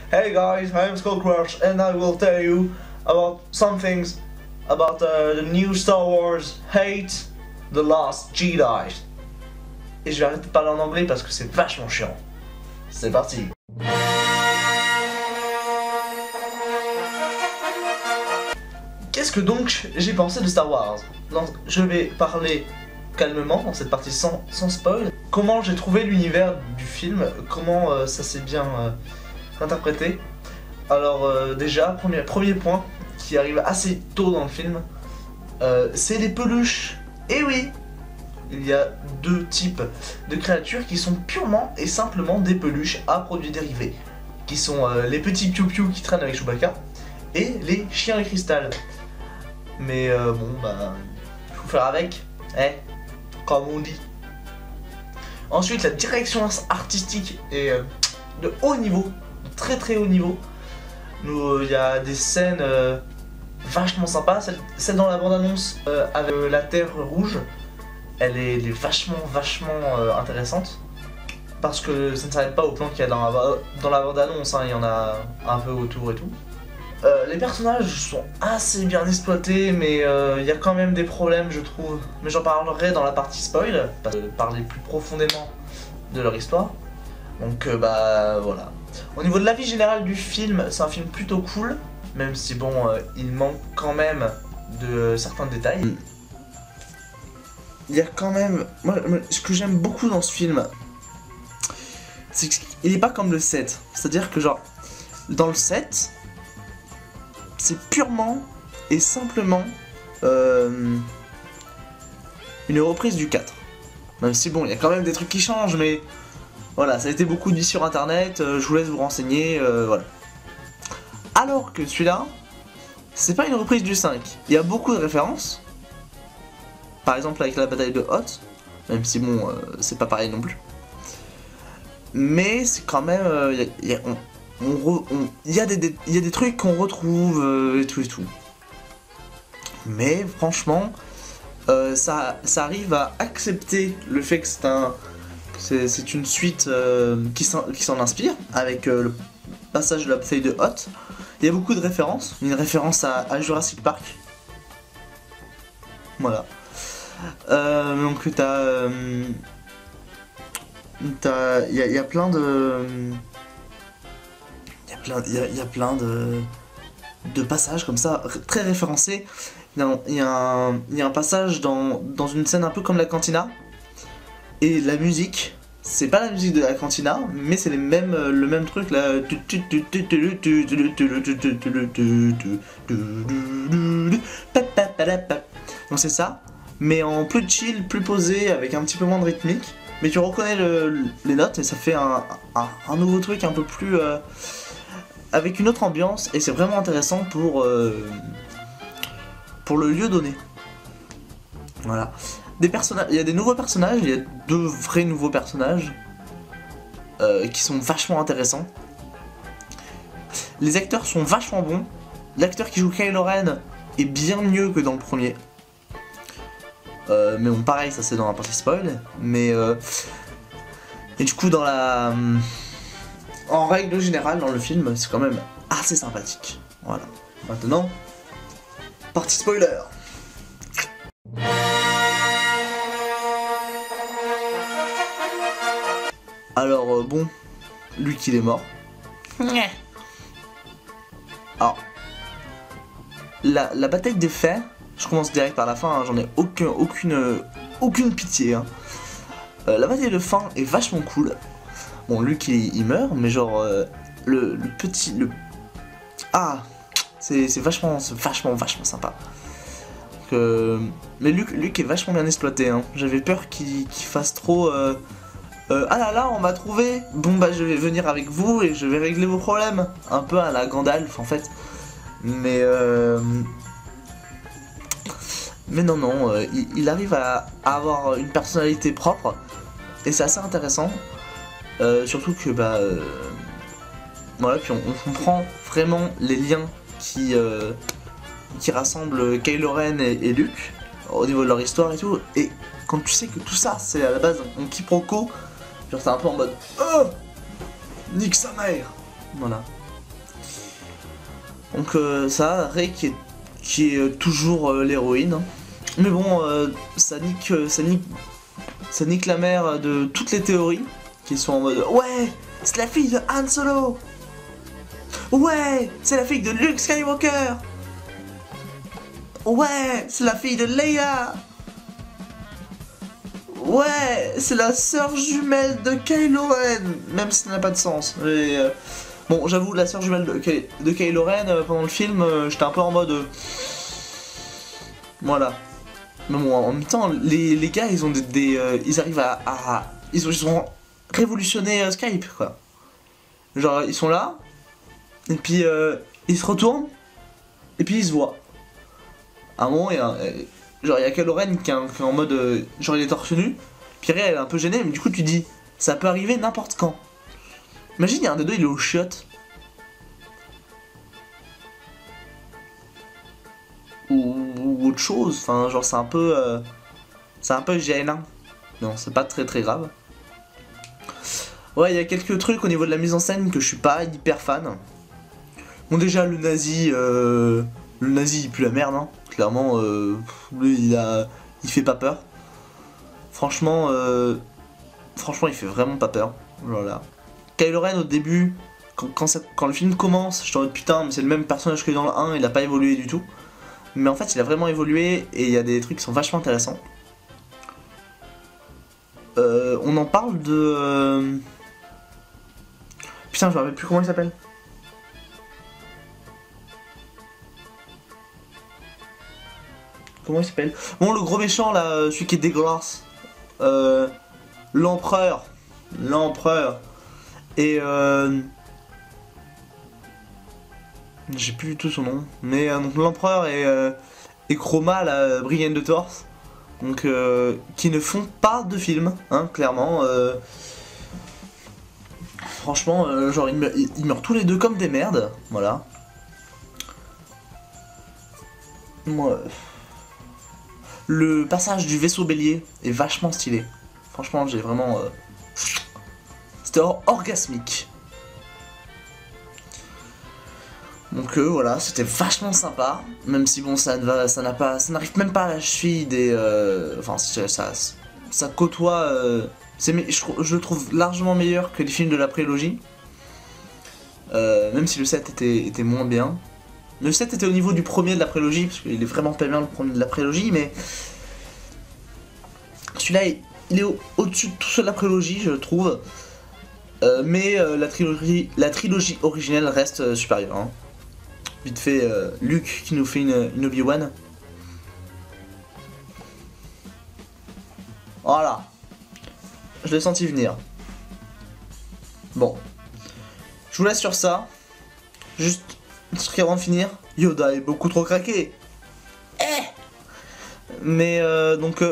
Hey guys, I'm Skullcrush and I will tell you about some things about the new Star Wars Hate The Last Jedi. Et je vais arrêter de parler en anglais parce que c'est vachement chiant. C'est parti. Qu'est-ce que donc j'ai pensé de Star Wars? Non, je vais parler calmement dans cette partie sans spoil. Comment j'ai trouvé l'univers du film, comment ça s'est bien interprété. Alors déjà, premier point qui arrive assez tôt dans le film, c'est les peluches. Et oui, il y a deux types de créatures qui sont purement et simplement des peluches à produits dérivés, qui sont les petits piou-piou qui traînent avec Chewbacca et les chiens à cristal. Mais bon, bah, faut faire avec, comme on dit. Ensuite, la direction artistique est de haut niveau, de très haut niveau. Il y a des scènes vachement sympas. Celle dans la bande-annonce avec la Terre rouge, elle est vachement intéressante. Parce que ça ne s'arrête pas au plan qu'il y a dans la bande-annonce, hein, il y en a un peu autour et tout. Les personnages sont assez bien exploités, mais il y a quand même des problèmes, je trouve. Mais j'en parlerai dans la partie spoil, parce que parler plus profondément de leur histoire. Donc bah voilà. Au niveau de l'avis général du film, c'est un film plutôt cool, même si bon, il manque quand même de certains détails. Il y a quand même... Moi, ce que j'aime beaucoup dans ce film, c'est qu'il n'est pas comme le 7. C'est-à-dire que genre, dans le 7... c'est purement et simplement une reprise du 4. Même si bon, il y a quand même des trucs qui changent, mais voilà, ça a été beaucoup dit sur internet, je vous laisse vous renseigner, voilà. Alors que celui-là, c'est pas une reprise du 5. Il y a beaucoup de références. Par exemple avec la bataille de Hoth, même si bon, c'est pas pareil non plus. Mais c'est quand même... il y a des trucs qu'on retrouve et tout. Mais franchement, ça arrive à accepter le fait que c'est une suite qui s'en inspire, avec le passage de la bataille de Hoth. Il y a beaucoup de références, une référence à Jurassic Park. Voilà. Donc il y a plein de... Il y a plein de passages comme ça, très référencés. Il y a un passage dans une scène un peu comme la cantina. Et la musique, c'est pas la musique de la cantina, mais c'est le même truc là. Donc c'est ça, mais en plus chill, plus posé, avec un petit peu moins de rythmique. Mais tu reconnais les notes et ça fait un nouveau truc un peu plus... avec une autre ambiance, et c'est vraiment intéressant pour le lieu donné. Voilà. Il y a des nouveaux personnages, il y a 2 vrais nouveaux personnages qui sont vachement intéressants. Les acteurs sont vachement bons. L'acteur qui joue Kylo Ren est bien mieux que dans le premier. Mais bon, pareil, ça c'est dans la partie spoil. Mais et du coup, en règle générale, dans le film, c'est quand même assez sympathique. Voilà. Maintenant, partie spoiler. Alors, bon, Luke il est mort. Alors, la bataille des fers, je commence direct par la fin, hein, j'en ai aucune pitié. Hein. La bataille de fin est vachement cool. Bon, Luke il meurt, mais genre le petit... Ah, c'est vachement sympa. Mais Luke est vachement bien exploité. Hein. J'avais peur qu'il fasse trop... ah là là, on m'a trouvé. Bon bah je vais venir avec vous et je vais régler vos problèmes. Un peu à la Gandalf en fait. Mais non, il arrive à avoir une personnalité propre. Et c'est assez intéressant. Surtout que bah voilà, puis on comprend vraiment les liens qui rassemblent Kylo Ren et Luke au niveau de leur histoire et tout. Et quand tu sais que tout ça c'est à la base un quiproquo, genre c'est un peu en mode oh, nique sa mère. Voilà. Donc ça, Rey qui est toujours l'héroïne. Hein. Mais bon, ça nique la mère de toutes les théories qui sont en mode ouais, c'est la fille de Han Solo. Ouais, c'est la fille de Luke Skywalker. Ouais, c'est la fille de Leia. Ouais, c'est la sœur jumelle de Kylo Ren. Même si ça n'a pas de sens. Mais, bon, j'avoue, la sœur jumelle de Kylo Ren, pendant le film, j'étais un peu en mode... voilà. Mais bon, en même temps, les gars, ils ont ils arrivent ils ont révolutionné Skype, quoi. Genre, ils sont là, et puis ils se retournent, et puis ils se voient. À un moment, il y a Kylo Ren qui est en mode... genre, il est torse nu, puis Rey, elle est un peu gênée, mais du coup, tu dis, ça peut arriver n'importe quand. Imagine, il y a un des deux, il est au chiottes. Ou autre chose, enfin genre c'est un peu gênant. Non, c'est pas très grave. Ouais, il y a quelques trucs au niveau de la mise en scène que je suis pas hyper fan. Bon, déjà le nazi il pue la merde, hein. Clairement, lui il fait pas peur. Franchement, il fait vraiment pas peur. Voilà. Kylo Ren au début, quand le film commence, je te dis putain, mais c'est le même personnage que dans le 1, il a pas évolué du tout. Mais en fait, il a vraiment évolué et il y a des trucs qui sont vachement intéressants. On en parle de... Putain, je me rappelle plus comment il s'appelle. Comment il s'appelle? Bon, le gros méchant là, celui qui est dégueulasse. L'empereur. Et j'ai plus du tout son nom. Mais donc l'empereur et Chroma, la brigade de torse. Donc qui ne font pas de film, hein, clairement. Franchement, genre ils meurent tous les deux comme des merdes. Voilà. Moi, le passage du vaisseau bélier est vachement stylé. Franchement, j'ai vraiment... C'était orgasmique. Donc voilà, c'était vachement sympa, même si bon, ça n'arrive même pas à la cheville des... Enfin, ça côtoie... je le trouve largement meilleur que les films de la prélogie. Même si le 7 était moins bien. Le 7 était au niveau du premier de la prélogie, parce qu'il est vraiment pas bien le premier de la prélogie, mais... Celui-là, il est au-dessus de tout ceux de la prélogie, je trouve. Mais la trilogie originelle reste supérieure. Hein. Vite fait, Luke qui nous fait une Obi-Wan. Voilà. Je l'ai senti venir. Bon. Je vous laisse sur ça. Juste, avant de finir, Yoda est beaucoup trop craqué. Mais donc...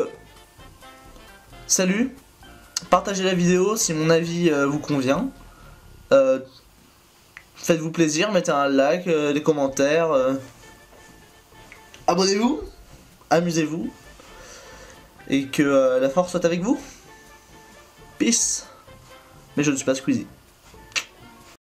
salut. Partagez la vidéo si mon avis vous convient. Faites-vous plaisir, mettez un like, des commentaires. Abonnez-vous. Amusez-vous. Et que la force soit avec vous. Peace. Mais je ne suis pas Squeezie.